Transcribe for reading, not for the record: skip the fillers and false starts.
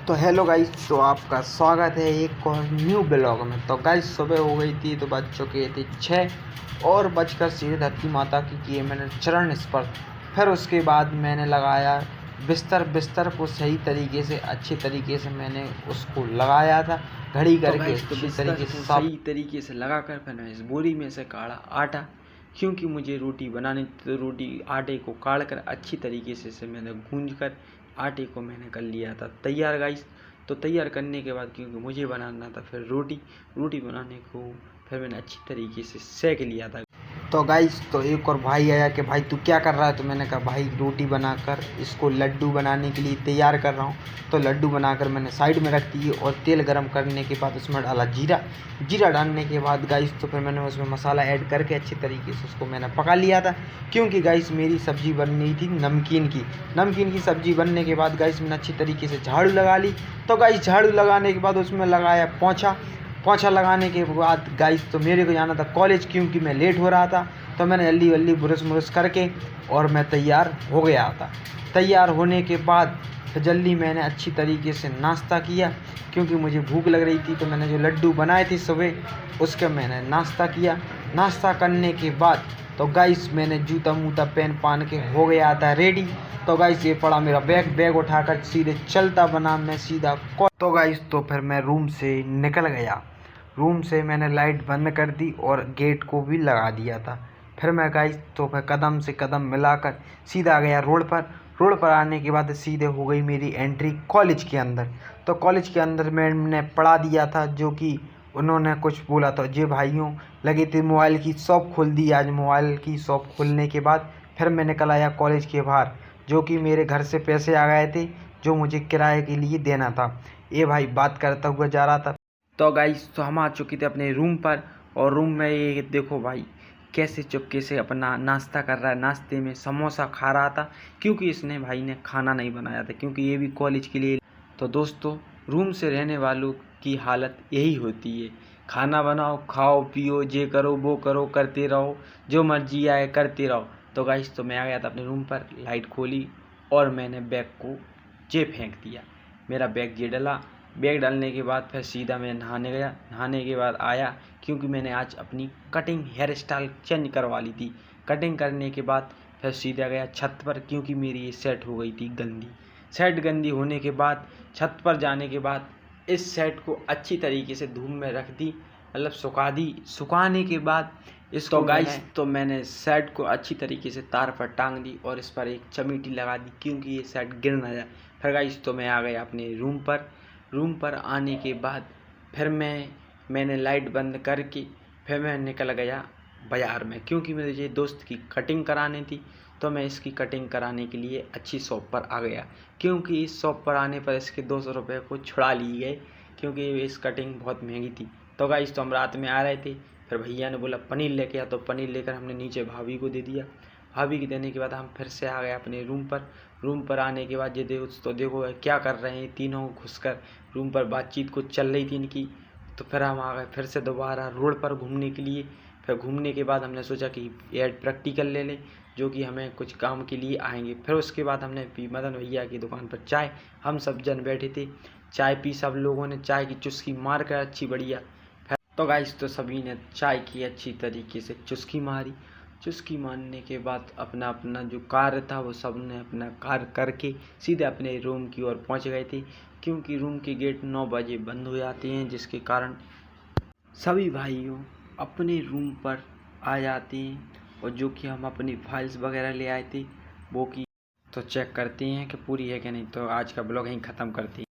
तो hello guys, तो आपका स्वागत है एक और न्यू ब्लॉग में। तो गाइस सुबह हो गई थी, तो बज चुके थे 6 और बजकर सीधे धरती माता की किए मैंने चरण स्पर्श। फिर उसके बाद मैंने लगाया बिस्तर को सही तरीके से अच्छे तरीके से मैंने उसको लगाया था घड़ी करके। तो बिस्तर को सही तरीके से लगाकर फिर मैं इस बोरी में से काढ़ा आटा, क्योंकि मुझे रोटी बनानी, तो रोटी आटे को काढ़ कर अच्छी तरीके से मैंने गूंज कर आटे को मैंने कर लिया था तैयार गाइस। तो तैयार करने के बाद क्योंकि मुझे बनाना था फिर रोटी बनाने को फिर मैंने अच्छी तरीके से सेक लिया था। तो गाइस तो एक और भाई आया कि भाई तू क्या कर रहा है। तो मैंने कहा भाई रोटी बनाकर इसको लड्डू बनाने के लिए तैयार कर रहा हूँ। तो लड्डू बनाकर मैंने साइड में रख दिए और तेल गरम करने के बाद उसमें डाला जीरा डालने के बाद गाइस तो फिर मैंने उसमें मसाला ऐड करके अच्छी तरीके से उसको मैंने पका लिया था। क्योंकि गाइस मेरी सब्ज़ी बन रही थी नमकीन की सब्ज़ी बनने के बाद गाइस मैंने अच्छी तरीके से झाड़ू लगा ली। तो गाइस झाड़ू लगाने के बाद उसमें लगाया पोंछा लगाने के बाद गाइस तो मेरे को जाना था कॉलेज, क्योंकि मैं लेट हो रहा था। तो मैंने जल्दी ब्रश करके और मैं तैयार हो गया था। तैयार होने के बाद फिर जल्दी मैंने अच्छी तरीके से नाश्ता किया, क्योंकि मुझे भूख लग रही थी। तो मैंने जो लड्डू बनाए थे सुबह उसका मैंने नाश्ता किया। नाश्ता करने के बाद तो गाइस मैंने जूता पहन के हो गया था रेडी। तो गाइस ये पड़ा मेरा बैग उठाकर सीधे चलता बना मैं सीधा। तो गाइस तो फिर मैं रूम से निकल गया। रूम से मैंने लाइट बंद कर दी और गेट को भी लगा दिया था। फिर मैं गाइस तो फिर कदम से कदम मिलाकर सीधा गया रोड पर आने के बाद सीधे हो गई मेरी एंट्री कॉलेज के अंदर। तो कॉलेज के अंदर मैंने पढ़ा दिया था, जो कि उन्होंने कुछ बोला था। जे भाइयों लगे थे मोबाइल की शॉप खोल दी। आज मोबाइल की शॉप खोलने के बाद फिर मैं निकल आया कॉलेज के बाहर, जो कि मेरे घर से पैसे आ गए थे जो मुझे किराए के लिए देना था। ये भाई बात करता हुआ जा रहा था। तो गाइस तो हम आ चुके थे अपने रूम पर, और रूम में ये देखो भाई कैसे चुपके से अपना नाश्ता कर रहा है। नाश्ते में समोसा खा रहा था, क्योंकि इसने भाई ने खाना नहीं बनाया था, क्योंकि ये भी कॉलेज के लिए। तो दोस्तों रूम से रहने वालों की हालत यही होती है, खाना बनाओ खाओ पियो जे करो वो करो करते रहो, जो मर्जी आए करते रहो। तो गाइस तो मैं आ गया था अपने रूम पर, लाइट खोली और मैंने बैग को जे फेंक दिया। मेरा बैग जे डला। बैग डालने के बाद फिर सीधा मैं नहाने गया। नहाने के बाद आया, क्योंकि मैंने आज अपनी कटिंग हेयर स्टाइल चेंज करवा ली थी। कटिंग करने के बाद फिर सीधा गया छत पर, क्योंकि मेरी ये सेट हो गई थी गंदी। सेट गंदी होने के बाद छत पर जाने के बाद इस सेट को अच्छी तरीके से धूप में रख दी, मतलब सुखा दी। सुखाने के बाद इसको गाइस तो मैंने सेट को अच्छी तरीके से तार पर टांग दी और इस पर एक चमीटी लगा दी, क्योंकि ये सेट गिर ना जाए। फिर गाइस तो मैं आ गया अपने रूम पर आने के बाद फिर मैंने लाइट बंद करके फिर मैं निकल गया बाज़ार में, क्योंकि मुझे दोस्त की कटिंग करानी थी। तो मैं इसकी कटिंग कराने के लिए अच्छी शॉप पर आ गया, क्योंकि इस शॉप पर आने पर इसके 200 रुपये को छुड़ा लिए गए, क्योंकि इस कटिंग बहुत महंगी थी। तो गाइस तो हम रात में आ रहे थे, फिर भैया ने बोला पनीर लेके आ, तो पनीर लेकर हमने नीचे भाभी को दे दिया। भाभी को देने के बाद हम फिर से आ गए अपने रूम पर आने के बाद ये देखो क्या कर रहे हैं तीनों घुसकर रूम पर बातचीत कुछ चल रही थी इनकी। तो फिर हम आ गए फिर से दोबारा रोड पर घूमने के लिए। फिर घूमने के बाद हमने सोचा कि एड प्रैक्टिकल ले लें, जो कि हमें कुछ काम के लिए आएंगे। फिर उसके बाद हमने पी मदन भैया की दुकान पर चाय। हम सब जन बैठे थे, चाय पी, सब लोगों ने चाय की चुस्की मार कर अच्छी बढ़िया। तो गाइस तो सभी ने चाय की अच्छी तरीके से चुस्की मारी। चुस्की मारने के बाद अपना अपना जो कार्य था वो सब ने अपना कार्य करके सीधे अपने रूम की ओर पहुंच गए थे, क्योंकि रूम के गेट 9 बजे बंद हो जाते हैं, जिसके कारण सभी भाइयों अपने रूम पर आ जाते हैं। और जो कि हम अपनी फाइल्स वगैरह ले आए थे वो की तो चेक करते हैं कि पूरी है कि नहीं। तो आज का ब्लॉग यहीं ख़त्म करते हैं।